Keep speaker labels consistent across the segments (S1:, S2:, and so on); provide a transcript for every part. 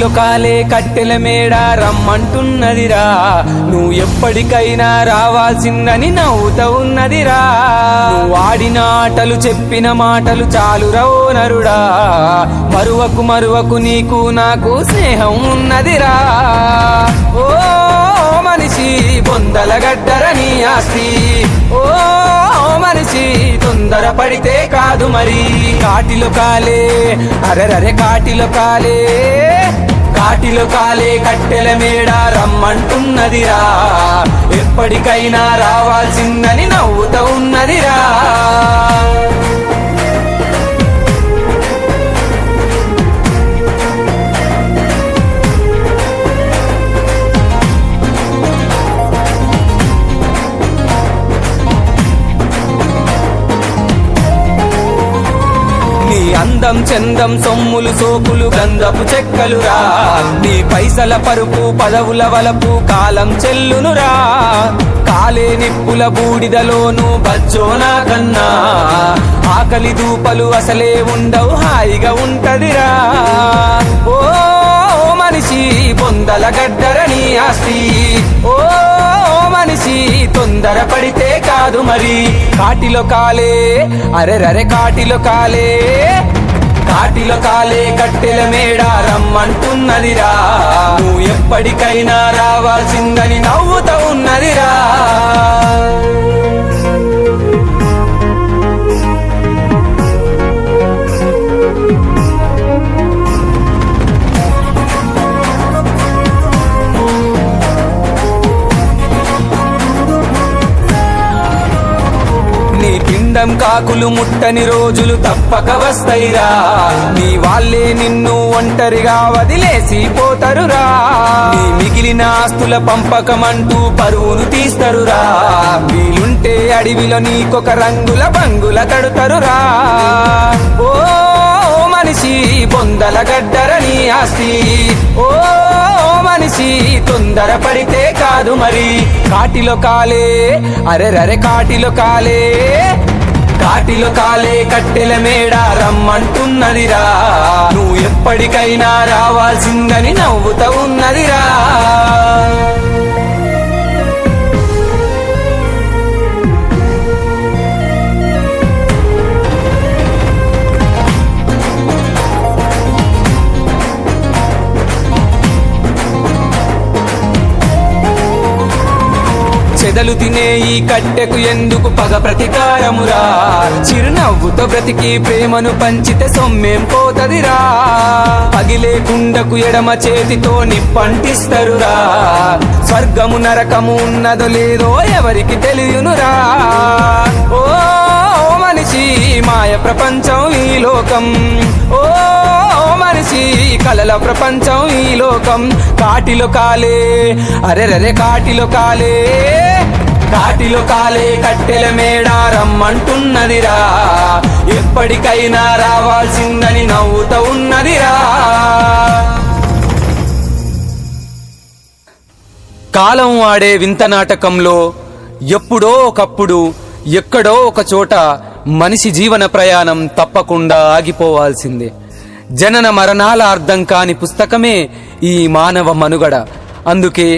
S1: కాటిలో కాలే కట్టెల మేడ రమ్మంటున్నదిరా, నువ్వు ఎప్పటికైనా రావాల్సిందని నవ్వుతా ఉన్నదిరా. నువ్వు ఆడిన ఆటలు చెప్పిన మాటలు చాలురా ఓ నరుడా, మరువకు మరువకు నీకు నాకు స్నేహం ఉన్నదిరా. ఓ మనిషి బొందల గడ్డర నీ ఆస్తి, ఓ మనిషి తొందర పడితే కాదు మరి. కాటిలో కాలే అరెరరే కాటిలో కాలే, కాటిలో కాలే కట్టెల మేడ రమ్మంటున్నదిరా, ఎప్పటికైనా రావాల్సిందని నవ్వుతా ఉన్నదిరా. అందం చందం సొమ్ములు సోకులు గంధపు చెక్కలురా, నీ పైసల పరుపు పదవుల వలపు కాలం చెల్లునురా. కాలే నిప్పుల బూడిదలోను బచ్చోనా కన్నా, ఆకలి దూపలు అసలే ఉండవు హాయిగా ఉంటదిరా. ఓ మనిషి బొందల గడ్డర నీ ఆస్తి, ఓ మనిషి తొందర పడితే కాదు మరి. కాటిలో కాలే అరెరరే కాటిలో కాలే, కాటిలో కాలే కట్టెల మేడ రమ్మంటున్నదిరా, నువ్వు ఎప్పటికైనా రావాల్సిందని నవ్వుతా ఉన్నదిరా. కాకులు ముట్టని రోజులు తప్పక వస్తాయిరా, నీ వాళ్ళే నిన్ను ఒంటరిగా వదిలేసి పోతరురా. నీ మిగిలిన ఆస్తుల పంపకమంటూ పరువును తీస్తరురా, వీలుంటే అడవిలో నీకొక రంగుల బంగుల కడుతరురా. ఓ మనిషి బొందల గడ్డర నీ ఆస్తి, ఓ మనిషి తొందర పడితే కాదు మరి. కాటిలో కాలే అరెరరే కాటిలో కాలే, కాటిలో కాలే కట్టెల మేడ రమ్మంటున్నదిరా, నువ్వు ఎప్పటికైనా రావాల్సిందని నవ్వుతా ఉన్నదిరా. చెదలు తినే ఈ కట్టెకు ఎందుకు పగ ప్రతీకారమురా, చిరునవ్వుతో బ్రతికి ప్రేమను పంచితే సొమ్మేం పోతదిరా. పగిలే కుండకు ఎడమ చేతితో నిప్పంటిస్తరురా, స్వర్గము నరకము ఉన్నదో లేదో ఎవరికి తెలియనురా. ఓ మనిషి మాయ ప్రపంచం ఈ లోకం, ఓ మనిషి కలల ప్రపంచం ఈ లోకం. కాటిలో కాలే అరెరరే కాటిలో కాలే, కాటిలో కాలే కట్టెల మేడ రమ్మంటున్నదిరా, ఎప్పటికైనా రావాల్సిందని నవ్వుతా ఉన్నదిరా. కాలం ఆడే వింత నాటకంలో ఎప్పుడో ఒకప్పుడు ఎక్కడో ఒక చోట మనిషి జీవన ప్రయాణం తప్పకుండా ఆగిపోవాల్సిందే. జనన మరణాల అర్థం కాని పుస్తకమే ఈ మానవ మనుగడ. అందుకే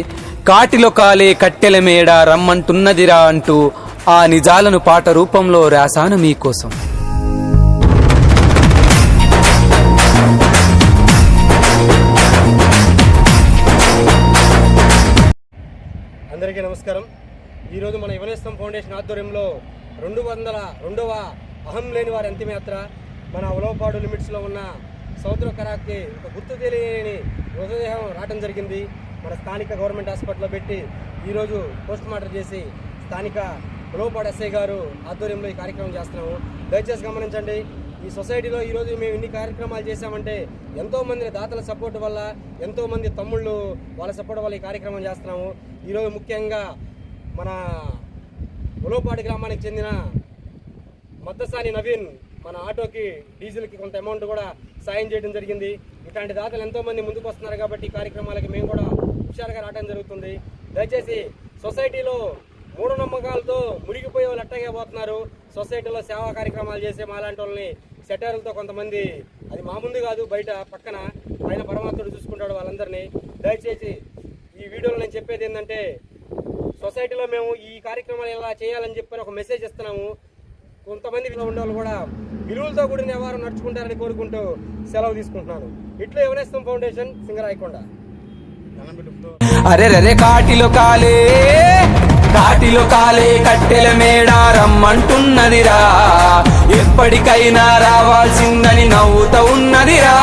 S1: కాటిలో కాలే కట్టెల మేడ రమ్మంటున్నదిరా అంటూ ఆ నిజాలను పాట రూపంలో రాశాను మీకోసం.
S2: అందరికీ నమస్కారం. ఈరోజు మన యువనేస్తం ఫౌండేషన్ ఆధ్వర్యంలో 202వ అహం లేని వారి అంతిమయాత్ర మన ఉలవపాడు లిమిట్స్లో ఉన్న సౌత్ర కరాక్కి ఒక గుర్తు తెలియని మృతదేహం రావడం జరిగింది. మన స్థానిక గవర్నమెంట్ హాస్పిటల్లో పెట్టి ఈరోజు పోస్ట్ మార్టం చేసి స్థానిక ఉలవపాడు ఎస్ఐ గారు ఆధ్వర్యంలో ఈ కార్యక్రమం చేస్తున్నాము. దయచేసి గమనించండి, ఈ సొసైటీలో ఈరోజు మేము ఇన్ని కార్యక్రమాలు చేశామంటే ఎంతోమంది దాతల సపోర్ట్ వల్ల, ఎంతోమంది తమ్ముళ్ళు వాళ్ళ సపోర్ట్ వల్ల ఈ కార్యక్రమం చేస్తున్నాము. ఈరోజు ముఖ్యంగా మన ఉలవపాడు గ్రామానికి చెందిన మద్దసాని నవీన్ మన ఆటోకి డీజిల్కి కొంత అమౌంట్ కూడా సాయం చేయడం జరిగింది. ఇట్లాంటి దాతలు ఎంతోమంది ముందుకు వస్తున్నారు కాబట్టి ఈ కార్యక్రమాలకి మేము కూడా హుషారుగా రావడం జరుగుతుంది. దయచేసి సొసైటీలో మూఢనమ్మకాలతో మునిగిపోయే వాళ్ళు అట్టగే పోతున్నారు. సొసైటీలో సేవా కార్యక్రమాలు చేసే మాలాంటి వాళ్ళని సెటార్లతో కొంతమంది, అది మా ముందు కాదు బయట పక్కన ఆయన పరమాత్ముడు చూసుకుంటాడు వాళ్ళందరినీ. దయచేసి ఈ వీడియోలో నేను చెప్పేది ఏంటంటే, సొసైటీలో మేము ఈ కార్యక్రమాలు ఎలా చేయాలని చెప్పని ఒక మెసేజ్ ఇస్తున్నాము. కొంతమంది ఉండేవాళ్ళు కూడా విలువలతో కూడిన వ్యవహారం నడుచుకుంటారని కోరుకుంటూ సెలవు తీసుకుంటున్నాను. ఇట్లా యువనేస్తం ఫౌండేషన్, సింగరాయకొండ.
S1: అరే రరే కాటిలో కాలే కట్టెల మేడ రమ్మంటున్నదిరా, ఎప్పటికైనా రావాల్సిందని నవ్వుతూ ఉన్నదిరా.